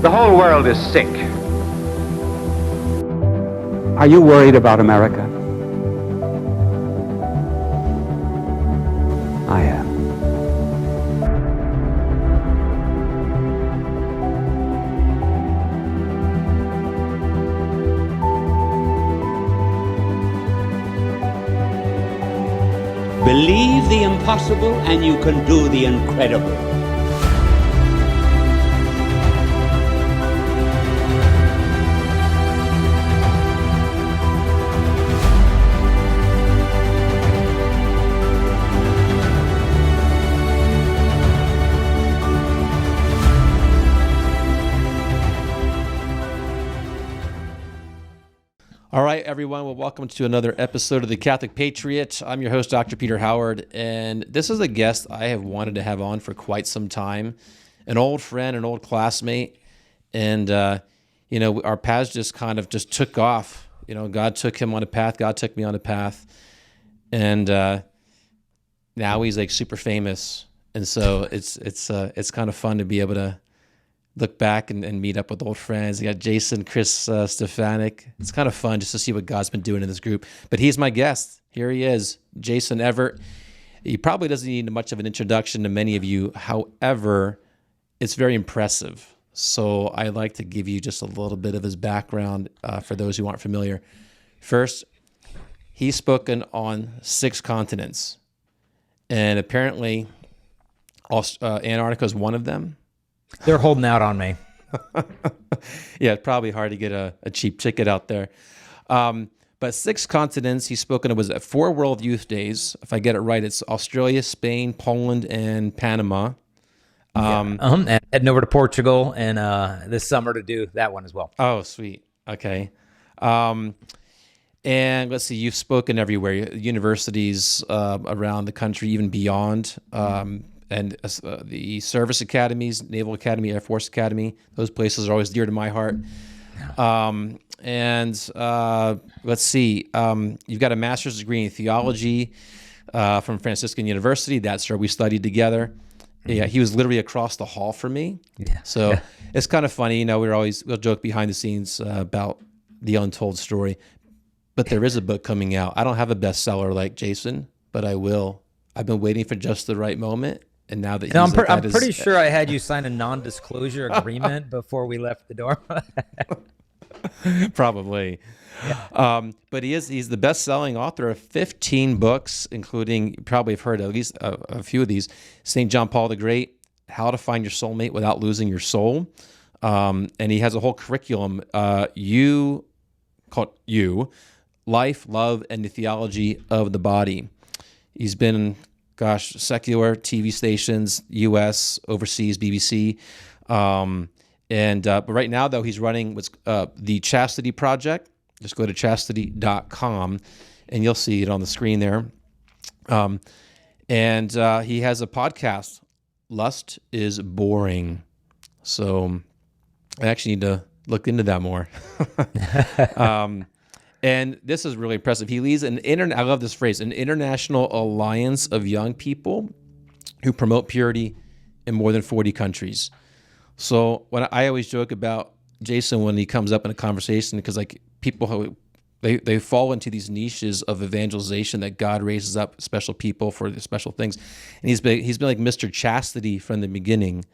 The whole world is sick. Are you worried about America? I am. Believe the impossible and you can do the incredible. All right, everyone. Well, welcome to another episode of The Catholic Patriot. I'm your host, Dr. Peter Howard, and this is a guest I have wanted to have on for quite some time, an old friend, an old classmate, and, our paths just took off. God took him on a path, God took me on a path, and now he's like super famous, and so it's kind of fun to be able to look back and meet up with old friends. You got Jason, Chris Stefanik. It's kind of fun just to see what God's been doing in this group. But he's my guest. Here he is, Jason Evert. He probably doesn't need much of an introduction to many of you. However, it's very impressive. So I like to give you just a little bit of his background for those who aren't familiar. First, he's spoken on 6 continents. And apparently, Antarctica is one of them. They're holding out on me. Yeah, it's probably hard to get a cheap ticket out there. But 6 continents, he's spoken, it was at 4 World Youth Days. If I get it right, it's Australia, Spain, Poland, and Panama. And heading over to Portugal and this summer to do that one as well. Oh, sweet. Okay. And let's see, you've spoken everywhere, universities around the country, even beyond. And the service academies, Naval Academy, Air Force Academy, those places are always dear to my heart. Let's see, you've got a master's degree in theology from Franciscan University. That's where we studied together. Yeah, he was literally across the hall from me. Yeah. So it's kind of funny, we'll joke behind the scenes about the untold story. But there is a book coming out. I don't have a bestseller like Jason, but I will. I've been waiting for just the right moment. And now that I'm pretty sure I had you sign a non-disclosure agreement before we left the dorm. Probably. Yeah. But he's the best-selling author of 15 books, including, you probably have heard at least a few of these, St. John Paul the Great, How to Find Your Soulmate Without Losing Your Soul. And he has a whole curriculum, called Life, Love, and the Theology of the Body. He's been secular TV stations, U.S., overseas, BBC. But right now, though, he's running what's the Chastity Project. Just go to chastity.com, and you'll see it on the screen there. He has a podcast, Lust is Boring. So I actually need to look into that more. And this is really impressive. He leads I love this phrase, an international alliance of young people who promote purity in more than 40 countries. So when I always joke about Jason when he comes up in a conversation, because like people who they fall into these niches of evangelization that God raises up special people for the special things, and he's been like Mr. Chastity from the beginning.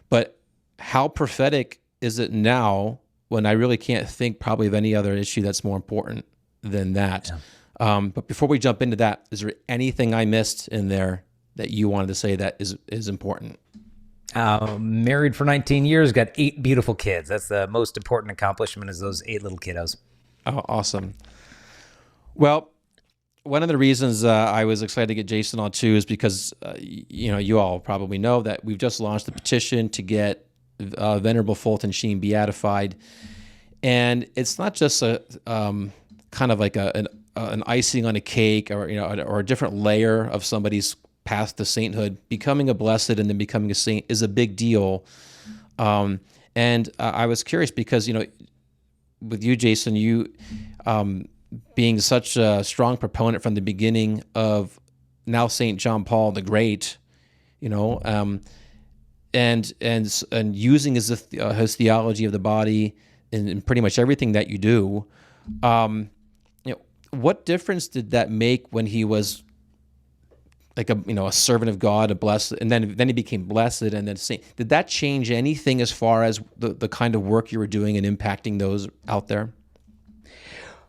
But how prophetic is it now? When I really can't think probably of any other issue that's more important than that. Yeah. But before we jump into that, is there anything I missed in there that you wanted to say that is important? Married for 19 years, got 8 beautiful kids. That's the most important accomplishment, is those 8 little kiddos. Oh, awesome. Well, one of the reasons I was excited to get Jason on too is because, you all probably know that we've just launched the petition to get Venerable Fulton Sheen beatified, and it's not just a kind of like an icing on a cake, or a different layer of somebody's path to sainthood. Becoming a blessed and then becoming a saint is a big deal, and I was curious because with you, Jason, you being such a strong proponent from the beginning of now St. John Paul the Great, and using his theology of the body in pretty much everything that you do. What difference did that make when he was like a servant of God, a blessed, and then he became blessed, and then saint? Did that change anything as far as the kind of work you were doing and impacting those out there?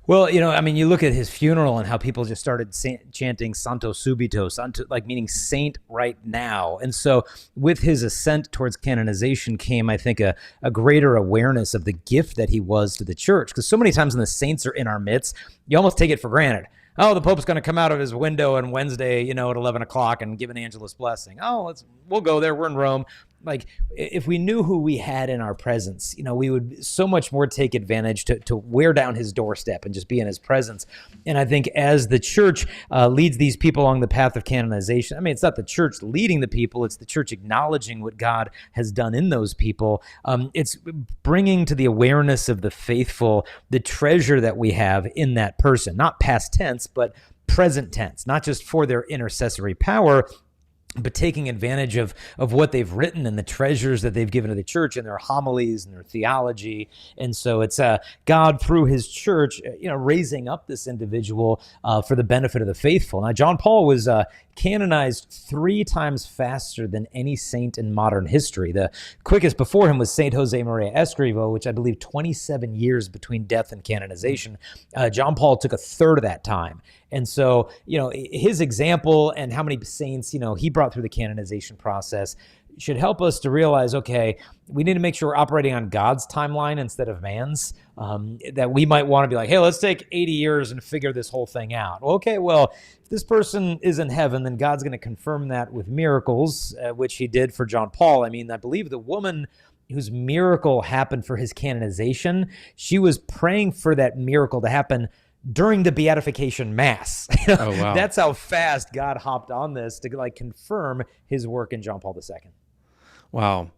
Well, you look at his funeral and how people just started chanting Santo Subito, Santo, like meaning saint right now. And so with his ascent towards canonization came, I think, a greater awareness of the gift that he was to the church. Because so many times when the saints are in our midst, you almost take it for granted. Oh, the Pope's going to come out of his window on Wednesday, at 11 o'clock and give an Angelus blessing. Oh, we'll go there. We're in Rome. Like, if we knew who we had in our presence, we would so much more take advantage to wear down his doorstep and just be in his presence. And I think as the church leads these people along the path of canonization, it's not the church leading the people, it's the church acknowledging what God has done in those people. It's bringing to the awareness of the faithful the treasure that we have in that person, not past tense, but present tense, not just for their intercessory power, but taking advantage of what they've written and the treasures that they've given to the church in their homilies and their theology. And so it's God through his church, raising up this individual for the benefit of the faithful. Now, John Paul was canonized 3 times faster than any saint in modern history. The quickest before him was Saint Jose Maria Escrivá, which I believe 27 years between death and canonization. John Paul took a third of that time. And so, his example and how many saints, he brought through the canonization process should help us to realize, okay, we need to make sure we're operating on God's timeline instead of man's, that we might want to be like, hey, let's take 80 years and figure this whole thing out. Okay, well, if this person is in heaven, then God's going to confirm that with miracles, which he did for John Paul. I believe the woman whose miracle happened for his canonization, she was praying for that miracle to happen during the beatification mass. Oh, wow. That's how fast God hopped on this to confirm his work in John Paul II. Wow.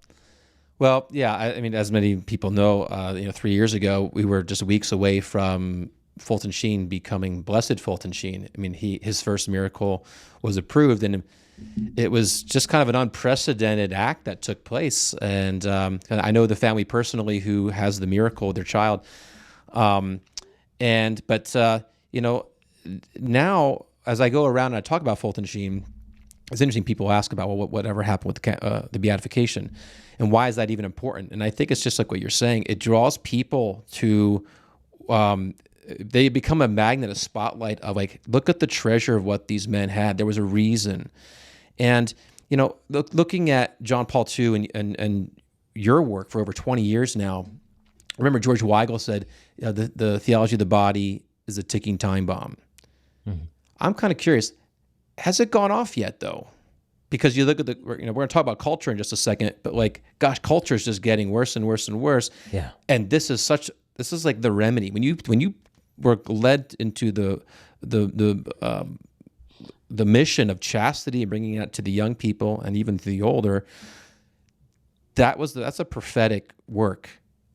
Well, yeah, as many people know, 3 years ago, we were just weeks away from Fulton Sheen becoming Blessed Fulton Sheen. His first miracle was approved, and it was just kind of an unprecedented act that took place. And I know the family personally who has the miracle with their child. Now as I go around and I talk about Fulton Sheen, it's interesting. People ask about, well, whatever happened with the beatification, and why is that even important? And I think it's just like what you're saying. It draws people to, they become a magnet, a spotlight of look at the treasure of what these men had. There was a reason. And, looking at John Paul II and your work for over 20 years now, I remember George Weigel said, the theology of the body is a ticking time bomb. Mm-hmm. I'm kind of curious, has it gone off yet, though? Because you look at we're going to talk about culture in just a second, but culture is just getting worse and worse and worse. Yeah. And this is like the remedy. When you were led into the mission of chastity and bringing it to the young people and even to the older, that's a prophetic work.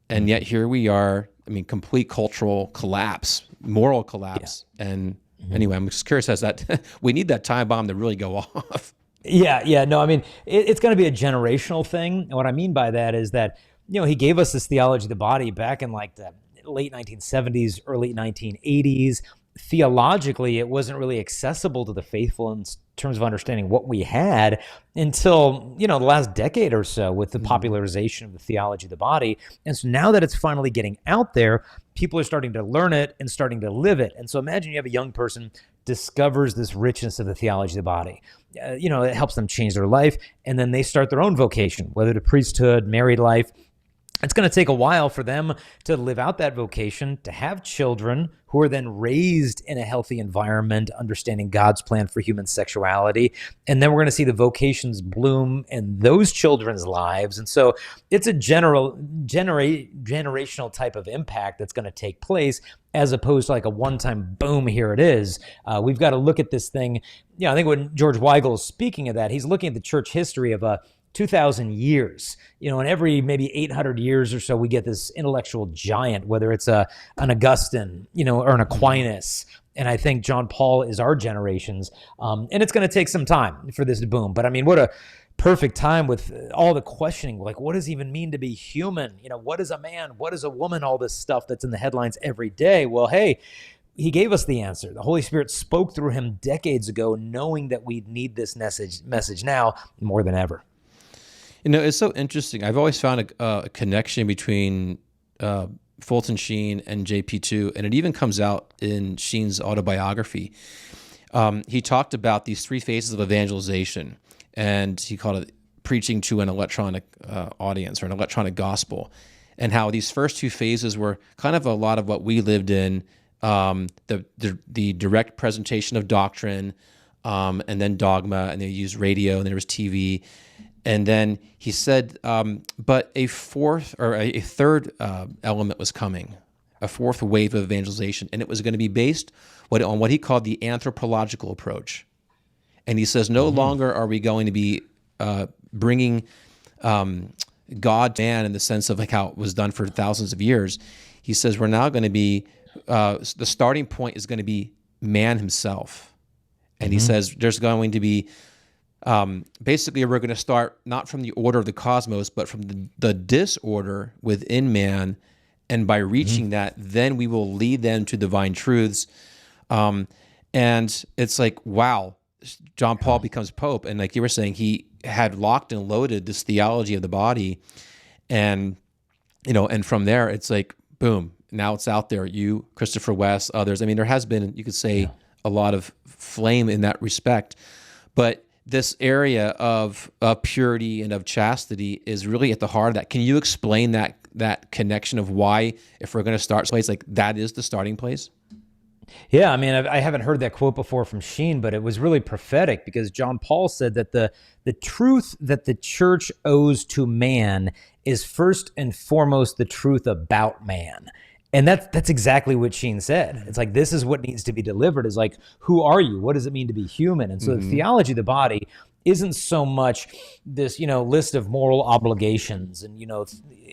And yet here we are, complete cultural collapse, moral collapse. Yeah. And anyway, I'm just curious as that we need that time bomb to really go off. Yeah. No, it's going to be a generational thing. And what I mean by that is that, he gave us this theology of the body back in the late 1970s, early 1980s. Theologically, it wasn't really accessible to the faithful in terms of understanding what we had until, the last decade or so with the popularization of the theology of the body. And so now that it's finally getting out there, people are starting to learn it and starting to live it. And so imagine you have a young person discovers this richness of the theology of the body. It helps them change their life, and then they start their own vocation, whether to priesthood, married life. It's going to take a while for them to live out that vocation, to have children who are then raised in a healthy environment, understanding God's plan for human sexuality. And then we're going to see the vocations bloom in those children's lives. And so it's a generational type of impact that's going to take place, as opposed to a one-time boom, here it is. We've got to look at this thing. I think when George Weigel is speaking of that, he's looking at the church history of 2,000 years, and every maybe 800 years or so, we get this intellectual giant, whether it's an Augustine, or an Aquinas. And I think John Paul is our generation's. And it's going to take some time for this to boom. But what a perfect time with all the questioning, like, what does it even mean to be human? What is a man? What is a woman? All this stuff that's in the headlines every day. Well, hey, he gave us the answer. The Holy Spirit spoke through him decades ago, knowing that we need this message now more than ever. It's so interesting. I've always found a connection between Fulton Sheen and JP2, and it even comes out in Sheen's autobiography. He talked about these 3 phases of evangelization, and he called it preaching to an electronic audience or an electronic gospel, and how these first 2 phases were kind of a lot of what we lived in, the direct presentation of doctrine, and then dogma, and they used radio, and there was TV. And then he said, but a third element was coming, a 4th wave of evangelization, and it was going to be based on what he called the anthropological approach. And he says, no longer are we going to be bringing God to man in the sense of like how it was done for thousands of years. He says we're now going to be, the starting point is going to be man himself. And he says there's going to be, basically we're going to start not from the order of the cosmos, but from the disorder within man. And by reaching that, then we will lead them to divine truths. And it's like, wow, John Paul becomes Pope. And like you were saying, he had locked and loaded this theology of the body. And, and from there, it's like, boom, now it's out there. You, Christopher West, others. I mean, there has been, you could say, a lot of flame in that respect. But this area of purity and of chastity is really at the heart of that. Can you explain that connection of why, if we're going to start someplace, like that is the starting place? Yeah, I mean, I haven't heard that quote before from Sheen, but it was really prophetic because John Paul said that the truth that the church owes to man is first and foremost the truth about man. And that's exactly what Sheen said. It's like, this is what needs to be delivered, is like, who are you? What does it mean to be human? And so the theology of the body isn't so much this, list of moral obligations. And,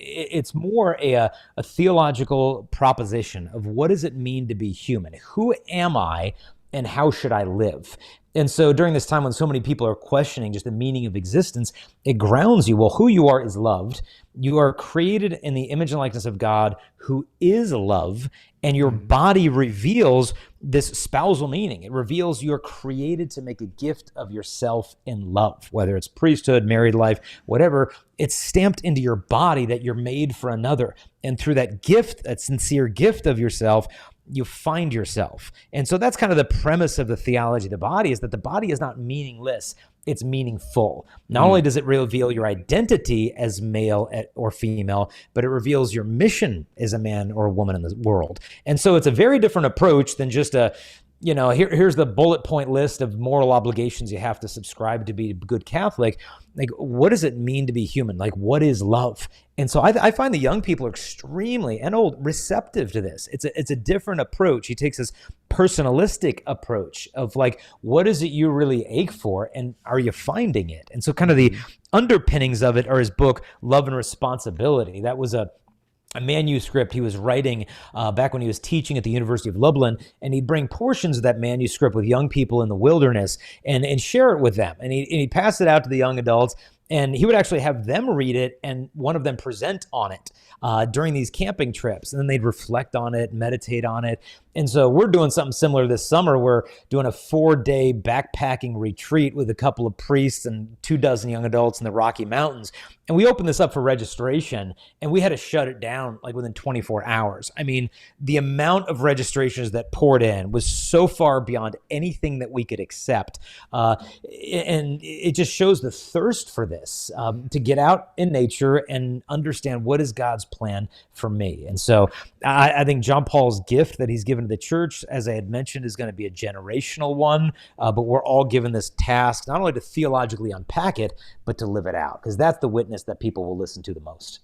it's more a theological proposition of what does it mean to be human? Who am I and how should I live? And so during this time when so many people are questioning just the meaning of existence, it grounds you. Well, who you are is loved. You are created in the image and likeness of God, who is love, and your body reveals this spousal meaning. It reveals you're created to make a gift of yourself in love, whether it's priesthood, married life, whatever. It's stamped into your body that you're made for another. And through that gift, that sincere gift of yourself, you find yourself. And so that's kind of the premise of the theology of the body, is that the body is not meaningless, it's meaningful. Not only does it reveal your identity as male or female, but it reveals your mission as a man or a woman in the world. And so it's a very different approach than just here's the bullet point list of moral obligations you have to subscribe to be a good Catholic. Like, what does it mean to be human? Like, what is love? And so I find the young people are extremely, and old, receptive to this. It's a different approach. He takes this personalistic approach of like, what is it you really ache for, and are you finding it? And so kind of the underpinnings of it are his book, Love and Responsibility. That was a manuscript he was writing back when he was teaching at the University of Lublin, and he'd bring portions of that manuscript with young people in the wilderness and share it with them. And he'd pass it out to the young adults, and he would actually have them read it and one of them present on it during these camping trips. And then they'd reflect on it, meditate on it. And so we're doing something similar this summer. We're doing a 4-day backpacking retreat with a couple of priests and 24 young adults in the Rocky Mountains. And we opened this up for registration, and we had to shut it down like within 24 hours. I mean, the amount of registrations that poured in was so far beyond anything that we could accept. And it just shows the thirst for this, to get out in nature and understand what is God's plan for me. And so I think John Paul's gift that he's given to the church, as I had mentioned, is going to be a generational one, but we're all given this task, not only to theologically unpack it, but to live it out, because that's the witness that people will listen to the most.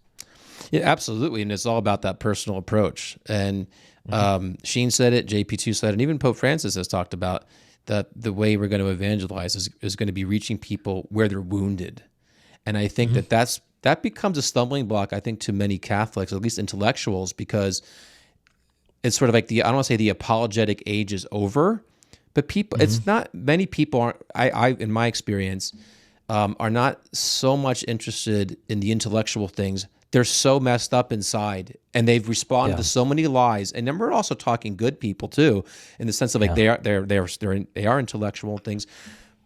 Yeah, absolutely. And it's all about that personal approach. And Sheen said it, JP2 said it, and even Pope Francis has talked about that the way we're going to evangelize is going to be reaching people where they're wounded. And I think that becomes a stumbling block, I think, to many Catholics, at least intellectuals, because it's sort of like I don't want to say the apologetic age is over, but people, it's not, many people aren't, I in my experience, are not so much interested in the intellectual things. They're so messed up inside, and they've responded to so many lies. And then we're also talking good people too, in the sense of like they are intellectual things.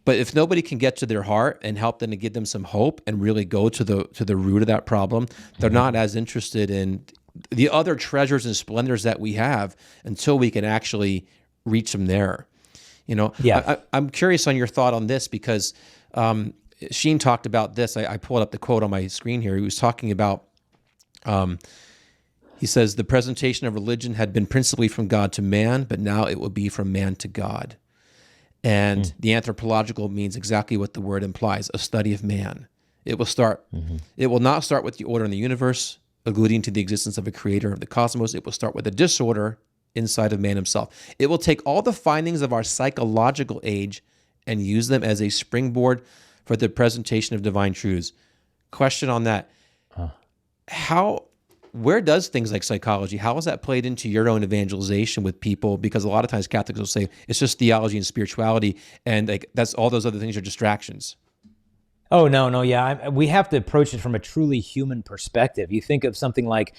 But if nobody can get to their heart and help them to give them some hope and really go to the root of that problem, they're not as interested in the other treasures and splendors that we have until we can actually reach them there. You know, I'm curious on your thought on this because Sheen talked about this. I pulled up the quote on my screen here. He was talking about, he says, the presentation of religion had been principally from God to man, but now it will be from man to God. And the anthropological means exactly what the word implies, a study of man. It will not start with the order in the universe, alluding to the existence of a creator of the cosmos. It will start with a disorder inside of man himself. It will take all the findings of our psychological age and use them as a springboard for the presentation of divine truths. Question on that. Where does things like psychology, how has that played into your own evangelization with people? Because a lot of times Catholics will say it's just theology and spirituality, and like that's all those other things are distractions. Oh, no, yeah. We have to approach it from a truly human perspective. You think of something like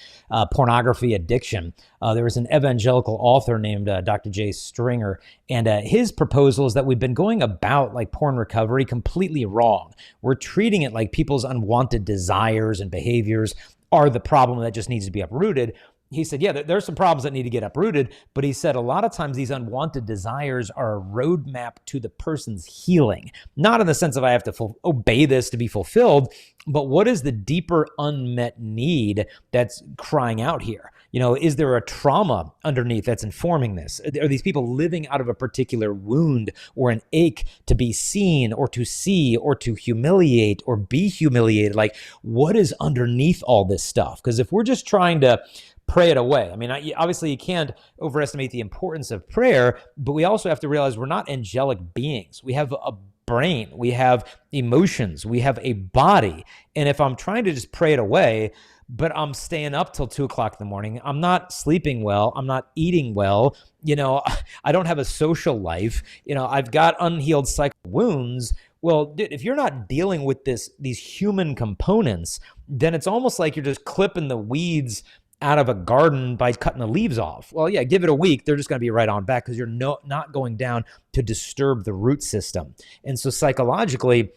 pornography addiction. There was an evangelical author named Dr. J. Stringer, and his proposal is that we've been going about like porn recovery completely wrong. We're treating it like people's unwanted desires and behaviors are the problem that just needs to be uprooted. He said, yeah, there's some problems that need to get uprooted, but he said a lot of times these unwanted desires are a roadmap to the person's healing, not in the sense of I have to obey this to be fulfilled, but what is the deeper unmet need that's crying out here? You know, is there a trauma underneath that's informing this? Are these people living out of a particular wound or an ache to be seen or to see or to humiliate or be humiliated? Like, what is underneath all this stuff? Because if we're just trying to pray it away. I mean, obviously you can't overestimate the importance of prayer, but we also have to realize we're not angelic beings. We have a brain, we have emotions, we have a body. And if I'm trying to just pray it away, but I'm staying up till 2:00 in the morning, I'm not sleeping well, I'm not eating well, you know, I don't have a social life, you know, I've got unhealed psychic wounds. Well, dude, if you're not dealing with these human components, then it's almost like you're just clipping the weeds out of a garden by cutting the leaves off. Well, yeah, give it a week. They're just going to be right on back because you're not going down to disturb the root system. And so psychologically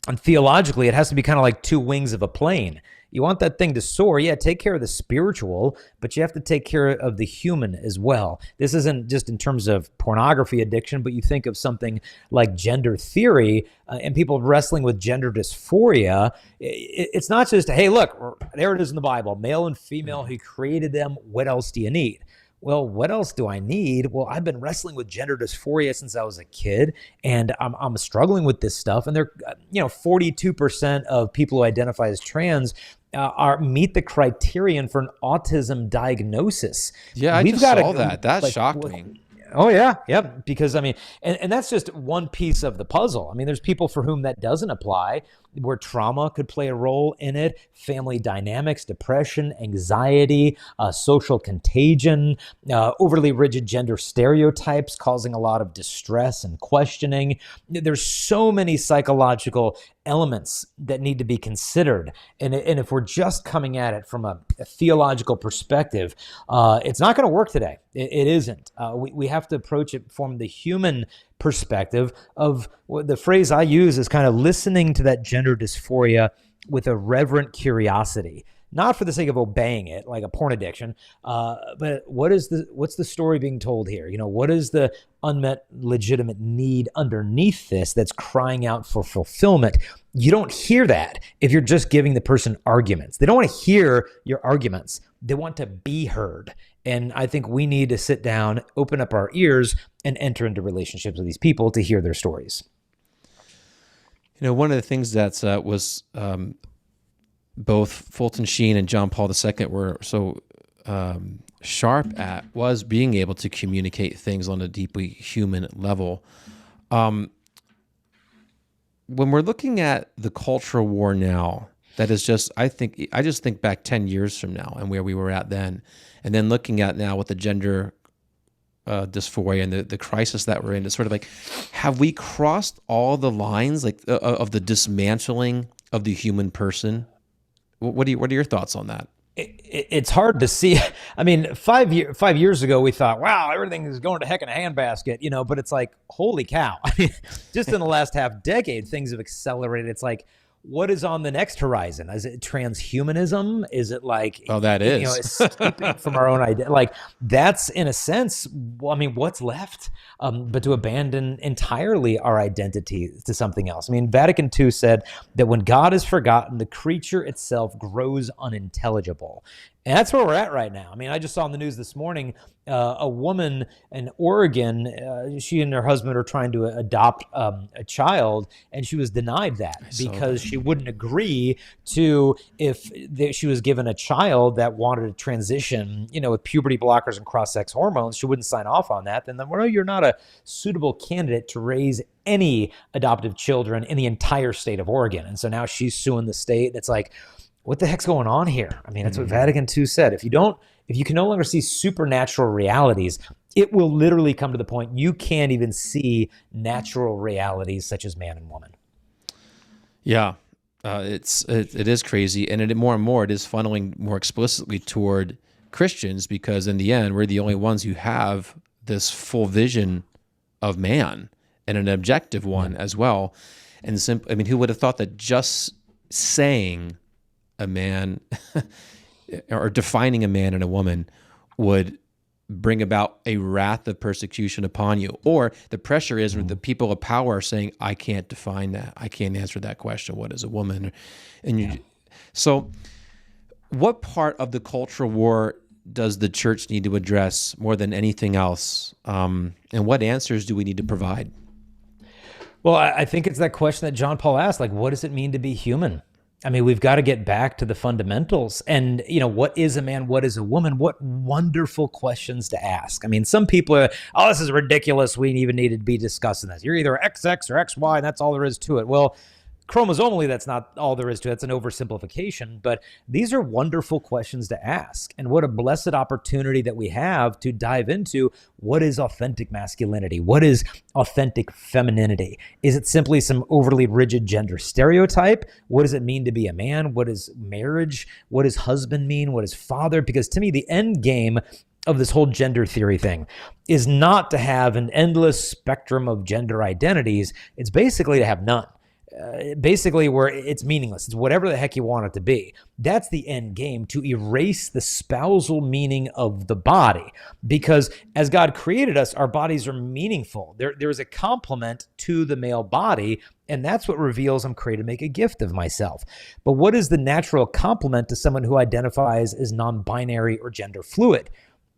and theologically, it has to be kind of like two wings of a plane. You want that thing to soar. Yeah, take care of the spiritual, but you have to take care of the human as well. This isn't just in terms of pornography addiction, but you think of something like gender theory and people wrestling with gender dysphoria. It's not just, hey, look, there it is in the Bible, male and female, he created them. What else do you need? Well, what else do I need? Well, I've been wrestling with gender dysphoria since I was a kid, and I'm struggling with this stuff. And 42% of people who identify as trans meet the criterion for an autism diagnosis. Yeah, I saw that. That shocked me. Oh, yeah. Yep. Because, I mean, and that's just one piece of the puzzle. I mean, there's people for whom that doesn't apply, where trauma could play a role in it, family dynamics, depression, anxiety, social contagion, overly rigid gender stereotypes causing a lot of distress and questioning. There's so many psychological elements that need to be considered. And if we're just coming at it from a theological perspective, it's not going to work today. It isn't. We have to approach it from the human perspective of the phrase I use is kind of listening to that gender dysphoria with a reverent curiosity, not for the sake of obeying it like a porn addiction, but what's the story being told here? You know, what is the unmet legitimate need underneath this that's crying out for fulfillment? You don't hear that if you're just giving the person arguments. They don't want to hear your arguments. They want to be heard. And I think we need to sit down, open up our ears, and enter into relationships with these people to hear their stories. You know, one of the things that was both Fulton Sheen and John Paul II were so sharp at was being able to communicate things on a deeply human level. When we're looking at the cultural war now, that is just, I just think back 10 years from now and where we were at then, and then looking at now what the gender dysphoria and the crisis that we're in. It's sort of like, have we crossed all the lines, like of the dismantling of the human person? What are your thoughts on that? It's hard to see. I mean, 5 years ago, we thought, wow, everything is going to heck in a handbasket, but it's like, holy cow. I mean, just in the last half decade, things have accelerated. It's like, what is on the next horizon? Is it transhumanism? Is it like, that is escaping from our own idea? Like, that's in a sense, what's left? But to abandon entirely our identity to something else. I mean, Vatican II said that when God is forgotten, the creature itself grows unintelligible. And that's where we're at right now. I mean, I just saw in the news this morning, a woman in Oregon, she and her husband are trying to adopt a child, and she was denied that because she wouldn't agree to if she was given a child that wanted to transition, with puberty blockers and cross-sex hormones. She wouldn't sign off on that. Then, well, you're not a suitable candidate to raise any adoptive children in the entire state of Oregon. And so now she's suing the state. It's like, what the heck's going on here? I mean, that's what Vatican II said. If you can no longer see supernatural realities, it will literally come to the point you can't even see natural realities such as man and woman. Yeah, it is crazy, and more and more it is funneling more explicitly toward Christians, because in the end we're the only ones who have this full vision of man and an objective one as well. And who would have thought that just saying a man or defining a man and a woman would bring about a wrath of persecution upon you? Or the pressure is the people of power are saying, I can't define that. I can't answer that question. What is a woman? So what part of the cultural war does the church need to address more than anything else? And what answers do we need to provide? Well, I think it's that question that John Paul asked, like, what does it mean to be human? I mean, we've got to get back to the fundamentals. And, what is a man? What is a woman? What wonderful questions to ask. I mean, some people are, oh, this is ridiculous. We even need to be discussing this. You're either XX or XY, and that's all there is to it. Well, chromosomally, that's not all there is to it. It's an oversimplification. But these are wonderful questions to ask. And what a blessed opportunity that we have to dive into what is authentic masculinity? What is authentic femininity? Is it simply some overly rigid gender stereotype? What does it mean to be a man? What is marriage? What does husband mean? What is father? Because to me, the end game of this whole gender theory thing is not to have an endless spectrum of gender identities. It's basically to have none. Basically where it's meaningless. It's whatever the heck you want it to be. That's the end game, to erase the spousal meaning of the body. Because as God created us, our bodies are meaningful. There is a complement to the male body, and that's what reveals I'm created to make a gift of myself. But what is the natural complement to someone who identifies as non-binary or gender fluid?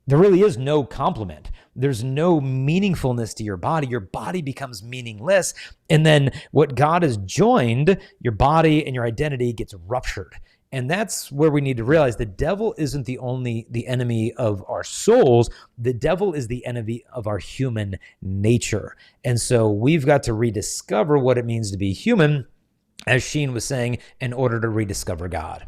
There really is no complement. There's no meaningfulness to your body. Your body becomes meaningless. And then what God has joined, your body and your identity gets ruptured. And that's where we need to realize the devil isn't the enemy of our souls. The devil is the enemy of our human nature. And so we've got to rediscover what it means to be human, as Sheen was saying, in order to rediscover God.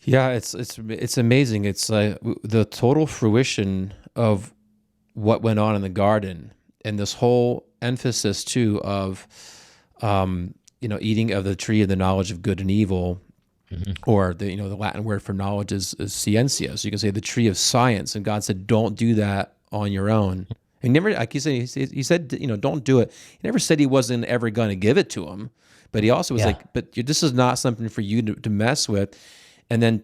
Yeah, it's amazing. It's the total fruition of what went on in the garden, and this whole emphasis too of, eating of the tree of the knowledge of good and evil, or the Latin word for knowledge is scientia. So you can say the tree of science, and God said, "Don't do that on your own." And never, like he said, don't do it. He never said he wasn't ever going to give it to him, but he also was like, "But this is not something for you to mess with." And then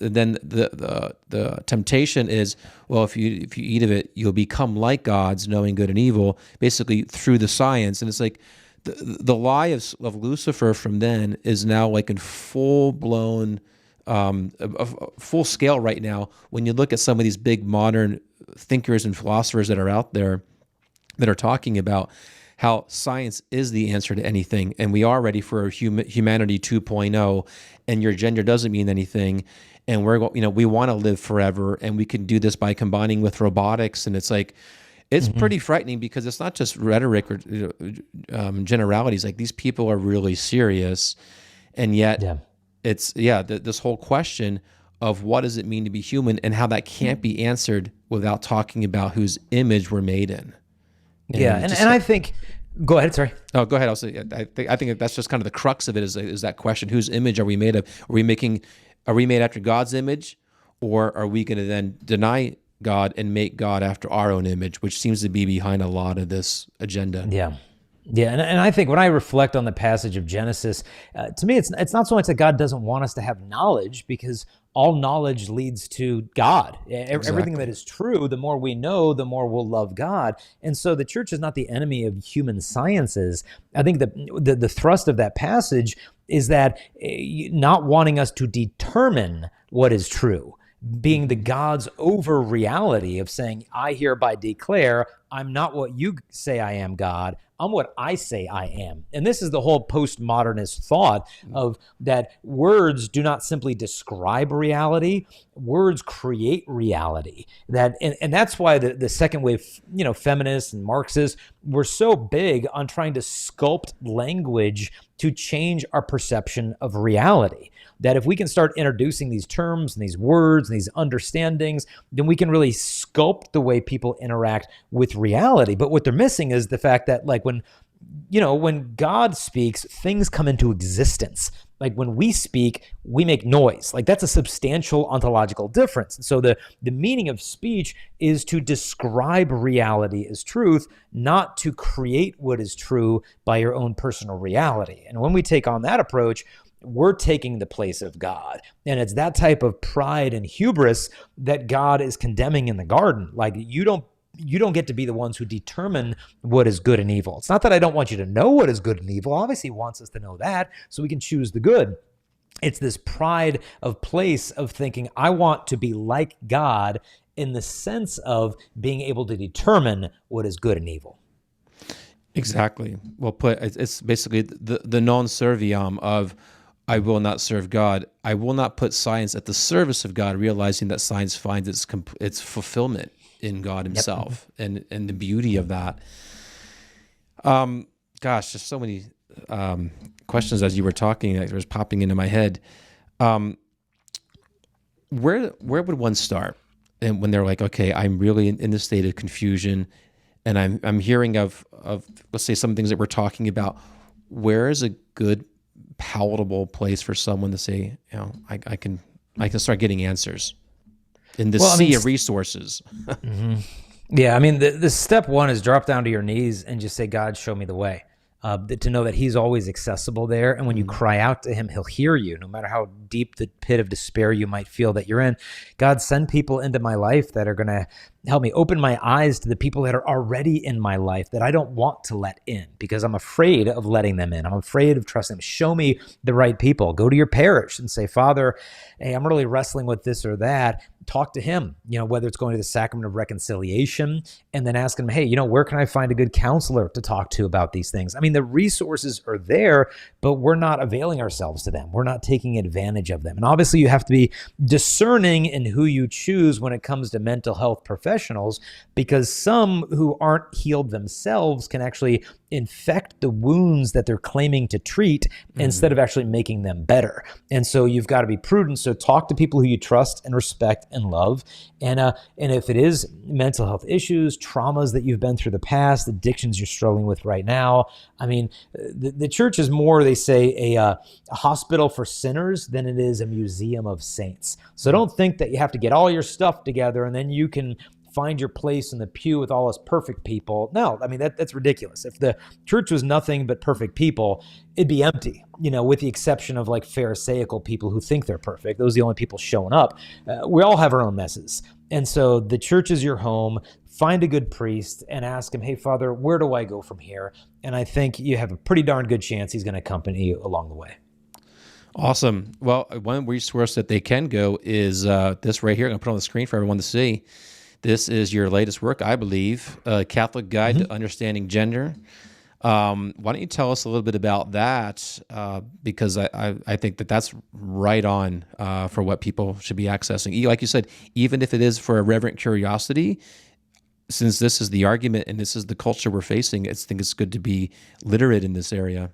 the temptation is, well, if you eat of it, you'll become like gods, knowing good and evil, basically through the science. And it's like the lie of Lucifer from then is now like in full blown, full scale right now. When you look at some of these big modern thinkers and philosophers that are out there that are talking about how science is the answer to anything, and we are ready for humanity 2.0, and your gender doesn't mean anything, and we want to live forever, and we can do this by combining with robotics, and it's like, it's pretty frightening, because it's not just rhetoric or generalities. Like, these people are really serious, and yet this whole question of what does it mean to be human and how that can't be answered without talking about whose image we're made in. And I think, go ahead, sorry. Oh, go ahead. I'll say, I think that's just kind of the crux of it is that question: whose image are we made of? Are we made after God's image, or are we going to then deny God and make God after our own image, which seems to be behind a lot of this agenda? Yeah, and I think when I reflect on the passage of Genesis, to me, it's not so much that God doesn't want us to have knowledge, because all knowledge leads to God. Everything that is true, the more we know, the more we'll love God. And so the church is not the enemy of human sciences. I think the thrust of that passage is that not wanting us to determine what is true, being the God's over reality of saying, I hereby declare, I'm not what you say I am, God. I'm what I say I am. And this is the whole postmodernist thought of that words do not simply describe reality, words create reality. And that's why the second wave, feminists and Marxists were so big on trying to sculpt language to change our perception of reality. That if we can start introducing these terms and these words and these understandings, then we can really sculpt the way people interact with reality. But what they're missing is the fact that, like, when God speaks, things come into existence. Like when we speak, we make noise. Like that's a substantial ontological difference. So the meaning of speech is to describe reality as truth, not to create what is true by your own personal reality. And when we take on that approach, we're taking the place of God. And it's that type of pride and hubris that God is condemning in the garden. Like you don't get to be the ones who determine what is good and evil. It's not that I don't want you to know what is good and evil. Obviously, he wants us to know that so we can choose the good. It's this pride of place of thinking, I want to be like God in the sense of being able to determine what is good and evil. Exactly. Well put. It's basically the non serviam of I will not serve God. I will not put science at the service of God, realizing that science finds its fulfillment in God himself. Yep. and the beauty of that. Gosh, there's so many questions as you were talking that was popping into my head. Where would one start? And when they're like, okay, I'm really in this state of confusion, and I'm hearing of let's say some things that we're talking about. Where is a good palatable place for someone to say, I can start getting answers in the sea of resources? Mm-hmm. Yeah, I mean, the step one is drop down to your knees and just say, God, show me the way. To know that he's always accessible there. And when you cry out to him, he'll hear you, no matter how deep the pit of despair you might feel that you're in. God, send people into my life that are going to help me open my eyes to the people that are already in my life that I don't want to let in because I'm afraid of letting them in. I'm afraid of trusting them. Show me the right people. Go to your parish and say, Father, hey, I'm really wrestling with this or that. Talk to him, whether it's going to the sacrament of reconciliation and then ask him, hey, where can I find a good counselor to talk to about these things? I mean, the resources are there, but we're not availing ourselves to them. We're not taking advantage of them. And obviously you have to be discerning in who you choose when it comes to mental health professionals, because some who aren't healed themselves can actually infect the wounds that they're claiming to treat instead of actually making them better. And so you've got to be prudent. So talk to people who you trust and respect and love. And if it is mental health issues, traumas that you've been through the past, addictions you're struggling with right now, I mean, the church is more, they say, a hospital for sinners than it is a museum of saints. So don't think that you have to get all your stuff together and then you can find your place in the pew with all us perfect people. No, I mean, that's ridiculous. If the church was nothing but perfect people, it'd be empty, with the exception of like Pharisaical people who think they're perfect. Those are the only people showing up. We all have our own messes. And so the church is your home. Find a good priest and ask him, hey, Father, where do I go from here? And I think you have a pretty darn good chance he's going to accompany you along the way. Awesome. Well, one resource that they can go is this right here. I'm going to put it on the screen for everyone to see. This is your latest work, I believe, Catholic Guide to Understanding Gender. Why don't you tell us a little bit about that? Because I think that's right on for what people should be accessing. Like you said, even if it is for a reverent curiosity, since this is the argument and this is the culture we're facing, I think it's good to be literate in this area.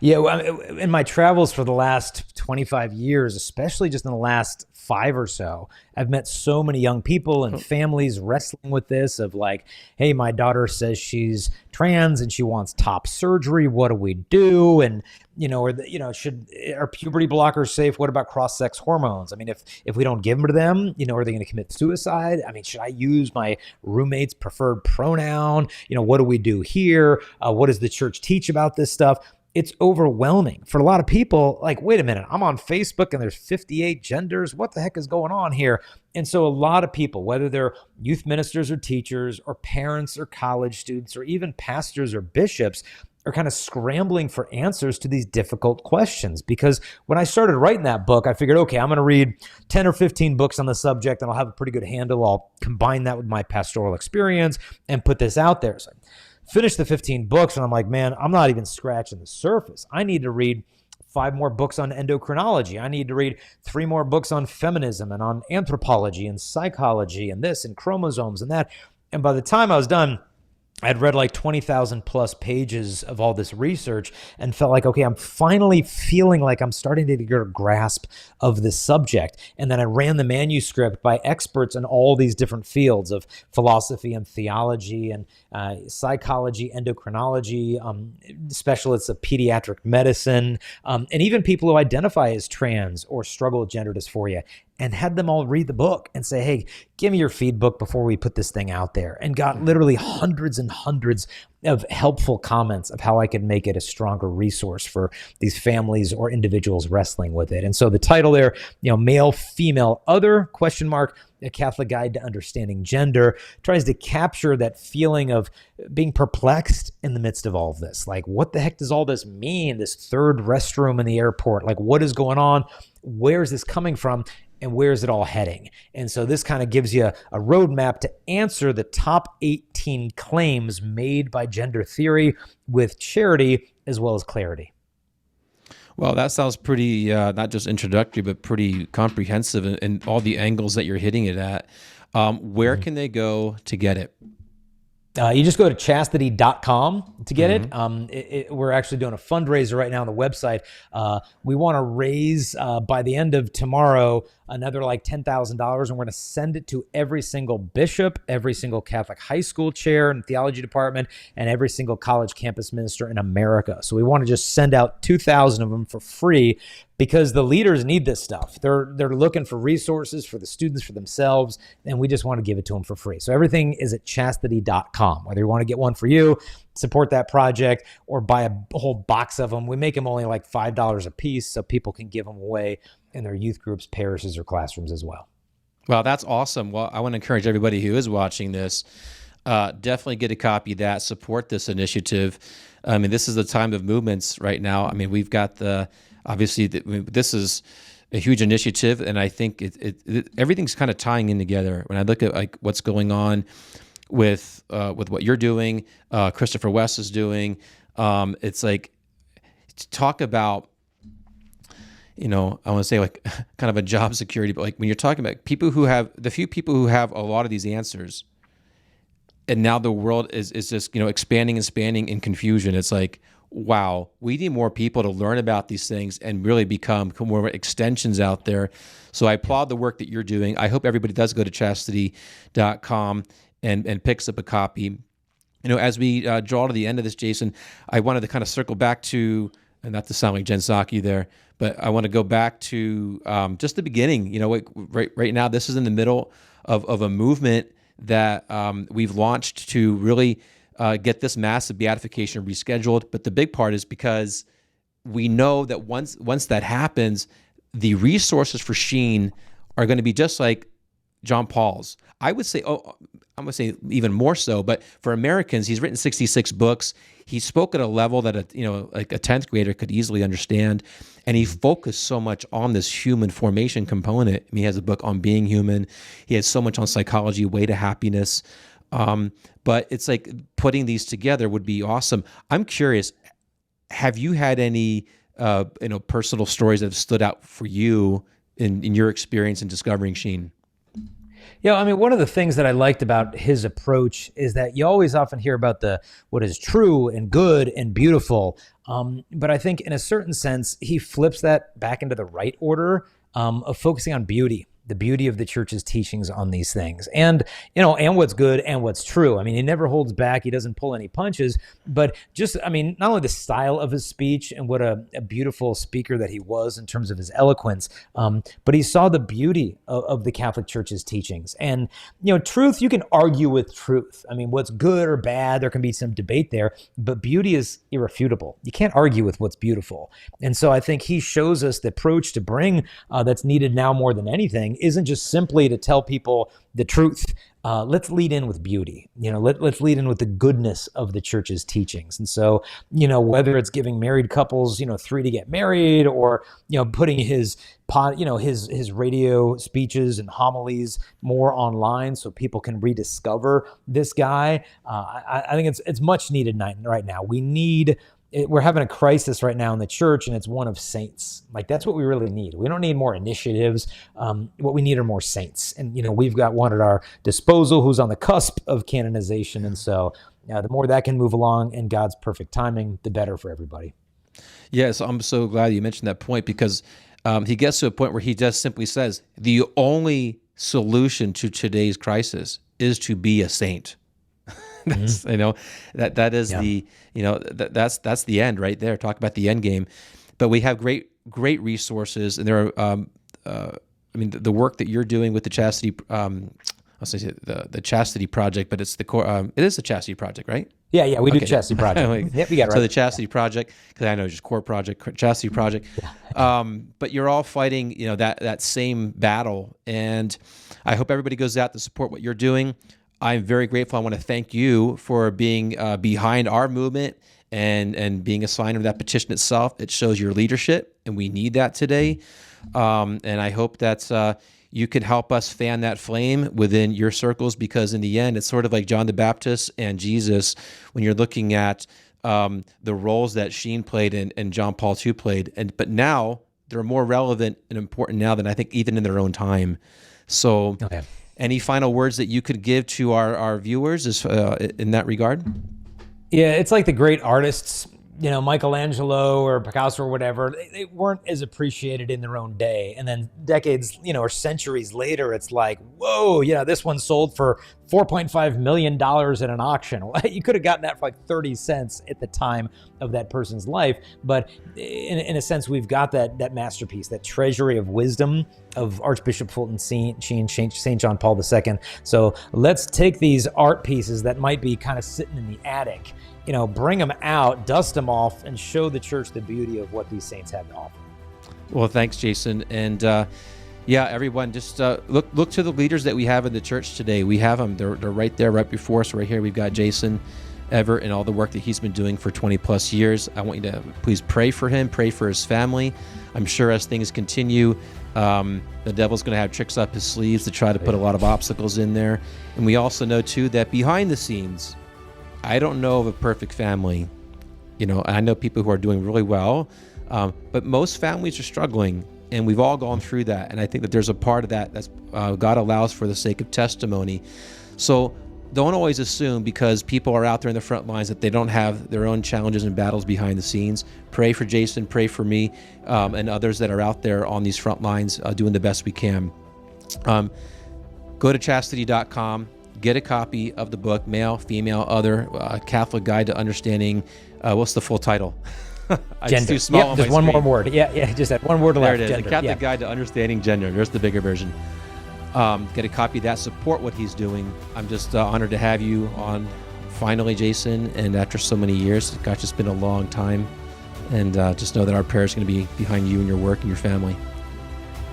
Yeah, well, in my travels for the last 25 years, especially just in the last 5 or so, I've met so many young people and families wrestling with this of like, hey, my daughter says she's trans and she wants top surgery. What do we do? And, are puberty blockers safe? What about cross-sex hormones? I mean, if we don't give them to them, are they going to commit suicide? I mean, should I use my roommate's preferred pronoun? What do we do here? What does the church teach about this stuff? It's overwhelming for a lot of people. Like, wait a minute, I'm on Facebook and there's 58 genders. What the heck is going on here? And so a lot of people, whether they're youth ministers or teachers or parents or college students or even pastors or bishops, are kind of scrambling for answers to these difficult questions. Because when I started writing that book, I figured, okay, I'm going to read 10 or 15 books on the subject and I'll have a pretty good handle. I'll combine that with my pastoral experience and put this out there. So finished the 15 books and I'm like, man, I'm not even scratching the surface. I need to read 5 more books on endocrinology. I need to read 3 more books on feminism and on anthropology and psychology and this and chromosomes and that. And by the time I was done, I'd read like 20,000 plus pages of all this research and felt like, okay, I'm finally feeling like I'm starting to get a grasp of this subject. And then I ran the manuscript by experts in all these different fields of philosophy and theology and psychology, endocrinology, specialists of pediatric medicine, and even people who identify as trans or struggle with gender dysphoria, and had them all read the book and say, hey, give me your feedback before we put this thing out there, and got literally hundreds and hundreds of helpful comments of how I could make it a stronger resource for these families or individuals wrestling with it. And so the title there, male, female, other, a Catholic Guide to Understanding Gender, tries to capture that feeling of being perplexed in the midst of all of this. Like, what the heck does all this mean? This third restroom in the airport, like what is going on? Where is this coming from? And where is it all heading? And so this kind of gives you a roadmap to answer the top 18 claims made by gender theory with charity as well as clarity. Well, that sounds pretty, not just introductory, but pretty comprehensive in all the angles that you're hitting it at. Where can they go to get it? You just go to chastity.com to get it. We're actually doing a fundraiser right now on the website. We want to raise by the end of tomorrow another like $10,000, and we're going to send it to every single bishop, every single Catholic high school chair and theology department, and every single college campus minister in America. So we want to just send out 2,000 of them for free, because the leaders need this stuff. They're looking for resources for the students, for themselves, and we just want to give it to them for free. So everything is at chastity.com. Whether you want to get one for you, support that project, or buy a whole box of them. We make them only like $5 a piece so people can give them away in their youth groups, parishes, or classrooms as well. Well, that's awesome. Well, I want to encourage everybody who is watching this, definitely get a copy of that, support this initiative. I mean, this is the time of movements right now. I mean, we've got this is a huge initiative, and I think everything's kind of tying in together. When I look at like what's going on with what you're doing, Christopher West is doing, it's like, to talk about, I want to say like kind of a job security, but like when you're talking about the few people who have a lot of these answers, and now the world is just, expanding and spanning in confusion. It's like, wow, we need more people to learn about these things and really become more extensions out there. So I applaud the work that you're doing. I hope everybody does go to chastity.com and picks up a copy. As we draw to the end of this, Jason, I wanted to kind of circle back to, and not to sound like Jen Psaki there, but I want to go back to just the beginning. Right now, this is in the middle of a movement that we've launched to really get this massive beatification rescheduled. But the big part is because we know that once that happens, the resources for Sheen are going to be just like John Paul's. I would say, I'm going to say even more so, but for Americans, he's written 66 books. He spoke at a level that like a 10th grader could easily understand. And he focused so much on this human formation component. I mean, he has a book on being human. He has so much on psychology, way to happiness. But it's like putting these together would be awesome. I'm curious, have you had any, personal stories that have stood out for you in your experience in discovering Sheen? Yeah, I mean, one of the things that I liked about his approach is that you always often hear about what is true and good and beautiful, but I think in a certain sense he flips that back into the right order of focusing on beauty. The beauty of the church's teachings on these things, and what's good and what's true. I mean, he never holds back. He doesn't pull any punches, but just, I mean, not only the style of his speech and what a beautiful speaker that he was in terms of his eloquence, but he saw the beauty of the Catholic Church's teachings. And, truth, you can argue with truth. I mean, what's good or bad, there can be some debate there, but beauty is irrefutable. You can't argue with what's beautiful. And so I think he shows us the approach to bring that's needed now more than anything isn't just simply to tell people the truth. Let's lead in with beauty. Let's lead in with the goodness of the church's teachings. And so, whether it's giving married couples, 3 to get married, or putting his radio speeches and homilies more online so people can rediscover this guy. I think it's much needed right now. We're having a crisis right now in the church, and it's one of saints. Like, that's what we really need. We don't need more initiatives. What we need are more saints. And, we've got one at our disposal who's on the cusp of canonization. And so the more that can move along in God's perfect timing, the better for everybody. Yes, I'm so glad you mentioned that point, because he gets to a point where he just simply says, the only solution to today's crisis is to be a saint. That's that is the that's the end right there. Talk about the end game. But we have great resources, and there are the work that you're doing with the chastity. I'll say the chastity project, but it's the core. It is the chastity project, right? Yeah, we do the chastity project. Yep, you got it right. So the chastity project, because I know it's just core project, chastity project. But you're all fighting, that same battle, and I hope everybody goes out to support what you're doing. I'm very grateful. I want to thank you for being behind our movement and being a signer of that petition itself. It shows your leadership, and we need that today. And I hope that you can help us fan that flame within your circles, because in the end, it's sort of like John the Baptist and Jesus when you're looking at the roles that Sheen played and John Paul II played. But now they're more relevant and important now than I think even in their own time. So. Okay. Any final words that you could give to our viewers in that regard? Yeah, it's like the great artists, Michelangelo or Picasso or whatever, they weren't as appreciated in their own day. And then decades, or centuries later, it's like, whoa, this one sold for $4.5 million at an auction. You could have gotten that for like 30 cents at the time of that person's life. But in a sense, we've got that masterpiece, that treasury of wisdom of Archbishop Fulton Sheen, St. John Paul II. So let's take these art pieces that might be kind of sitting in the attic, bring them out, dust them off, and show the church the beauty of what these saints have to offer. Well, thanks, Jason. And everyone, just look to the leaders that we have in the church today. We have them. They're right there, right before us, right here. We've got Jason Evert and all the work that he's been doing for 20 plus years. I want you to please pray for him, pray for his family. I'm sure as things continue, the devil's going to have tricks up his sleeves to try to put a lot of obstacles in there. And we also know, too, that behind the scenes, I don't know of a perfect family. I know people who are doing really well, but most families are struggling, and we've all gone through that. And I think that there's a part of that that's God allows for the sake of testimony. So don't always assume because people are out there in the front lines that they don't have their own challenges and battles behind the scenes. Pray for Jason, pray for me, and others that are out there on these front lines doing the best we can. Go to chastity.com. Get a copy of the book, Male, Female, Other, Catholic Guide to Understanding. What's the full title? Gender. It's too small on just my one screen. more word. Yeah, just that one word left. There it is, gender. The Catholic Guide to Understanding Gender. There's the bigger version. Get a copy of that. Support what he's doing. I'm just honored to have you on finally, Jason, and after so many years. Gosh, it's been a long time. And just know that our prayers are going to be behind you and your work and your family.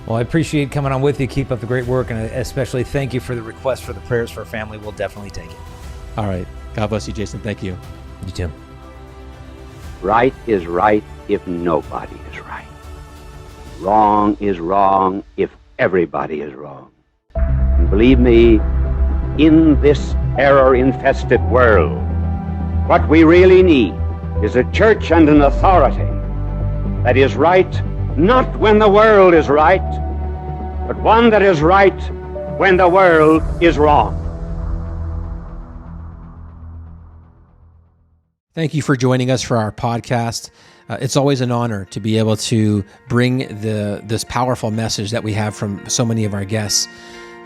Well, I appreciate coming on with you. Keep up the great work, and especially thank you for the request for the prayers for our family. We'll definitely take it. All right. God bless you, Jason. Thank you. You too. Right is right if nobody is right. Wrong is wrong if everybody is wrong. And believe me, in this error-infested world, what we really need is a church and an authority that is right not when the world is right, but one that is right when the world is wrong. Thank you for joining us for our podcast. It's always an honor to be able to bring this powerful message that we have from so many of our guests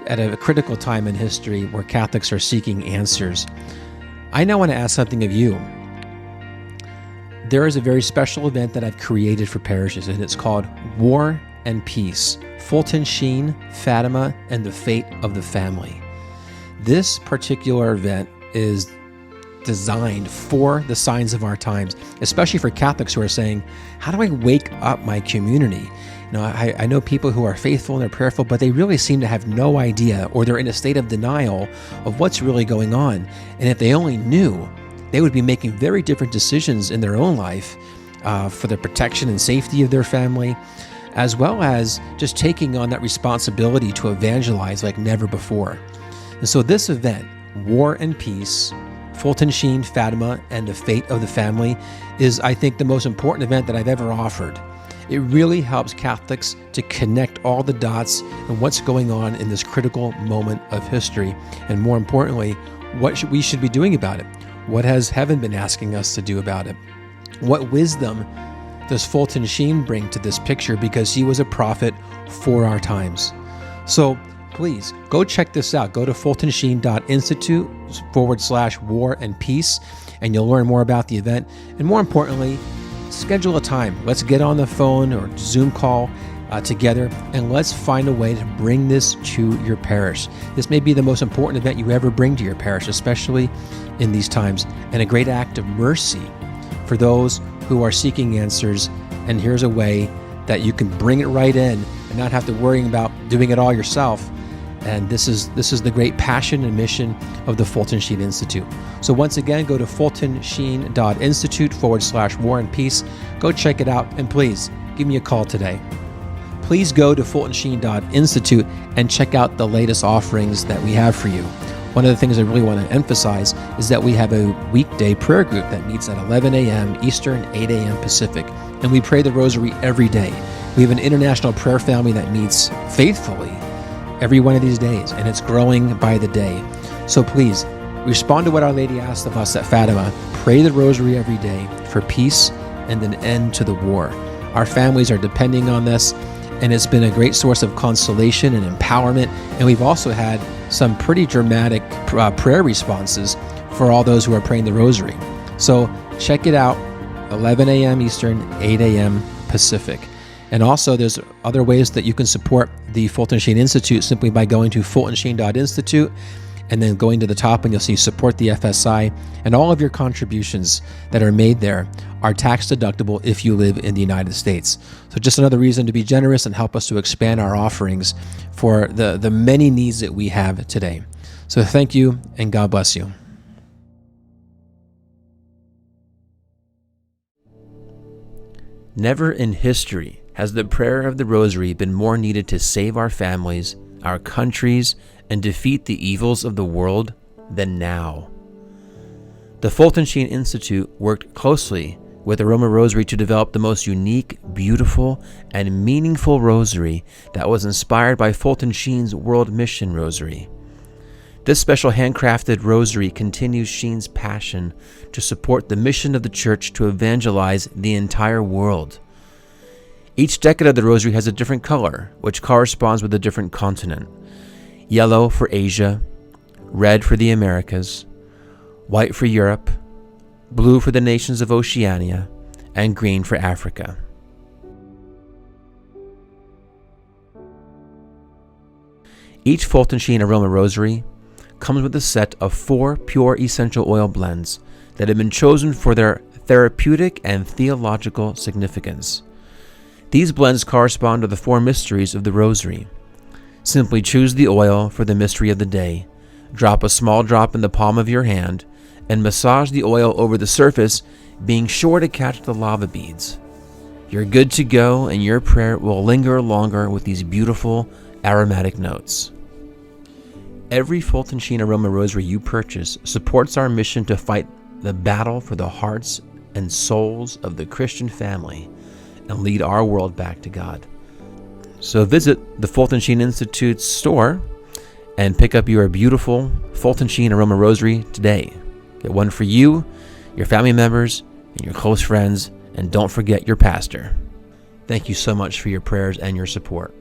at a critical time in history where Catholics are seeking answers. I now want to ask something of you. There is a very special event that I've created for parishes, and it's called War and Peace, Fulton, Sheen, Fatima, and the Fate of the Family. This particular event is designed for the signs of our times, especially for Catholics who are saying, how do I wake up my community? I know people who are faithful and they're prayerful, but they really seem to have no idea, or they're in a state of denial of what's really going on. And if they only knew, they would be making very different decisions in their own life for the protection and safety of their family, as well as just taking on that responsibility to evangelize like never before. And so this event, War and Peace, Fulton, Sheen, Fatima, and the Fate of the Family, is, I think, the most important event that I've ever offered. It really helps Catholics to connect all the dots and what's going on in this critical moment of history, and more importantly, what we should be doing about it. What has heaven been asking us to do about it? What wisdom does Fulton Sheen bring to this picture, because he was a prophet for our times? So please go check this out. Go to fultonsheen.institute/war and peace, and you'll learn more about the event. And more importantly, schedule a time. Let's get on the phone or Zoom call together, and let's find a way to bring this to your parish. This may be the most important event you ever bring to your parish, especially in these times, and a great act of mercy for those who are seeking answers. And here's a way that you can bring it right in and not have to worry about doing it all yourself. And this is the great passion and mission of the Fulton Sheen Institute. So once again, go to fultonsheen.institute/war and peace. Go check it out, and please give me a call today. Please go to fultonsheen.institute and check out the latest offerings that we have for you. One of the things I really want to emphasize is that we have a weekday prayer group that meets at 11 a.m. Eastern, 8 a.m. Pacific, and we pray the rosary every day. We have an international prayer family that meets faithfully every one of these days, and it's growing by the day. So please respond to what Our Lady asked of us at Fatima. Pray the rosary every day for peace and an end to the war. Our families are depending on this, and it's been a great source of consolation and empowerment. And we've also had some pretty dramatic prayer responses for all those who are praying the rosary. So check it out, 11 a.m. Eastern, 8 a.m. Pacific. And also, there's other ways that you can support the Fulton Sheen Institute simply by going to fultonsheen.institute and then going to the top, and you'll see support the FSI. And all of your contributions that are made there are tax deductible if you live in the United States. So just another reason to be generous and help us to expand our offerings for the many needs that we have today. So thank you, and God bless you. Never in history has the prayer of the Rosary been more needed to save our families, our countries, and defeat the evils of the world than now. The Fulton Sheen Institute worked closely with the Roman Rosary to develop the most unique, beautiful, and meaningful rosary that was inspired by Fulton Sheen's World Mission Rosary. This special handcrafted rosary continues Sheen's passion to support the mission of the Church to evangelize the entire world. Each decade of the rosary has a different color, which corresponds with a different continent. Yellow for Asia, red for the Americas, white for Europe, blue for the nations of Oceania, and green for Africa. Each Fulton Sheen Aroma Rosary comes with a set of 4 pure essential oil blends that have been chosen for their therapeutic and theological significance. These blends correspond to the 4 mysteries of the Rosary. Simply choose the oil for the mystery of the day, drop a small drop in the palm of your hand, and massage the oil over the surface, being sure to catch the lava beads. You're good to go, and your prayer will linger longer with these beautiful aromatic notes. Every Fulton Sheen Aroma Rosary you purchase supports our mission to fight the battle for the hearts and souls of the Christian family and lead our world back to God. So visit the Fulton Sheen Institute's store and pick up your beautiful Fulton Sheen Aroma Rosary today. Get one for you, your family members, and your close friends, and don't forget your pastor. Thank you so much for your prayers and your support.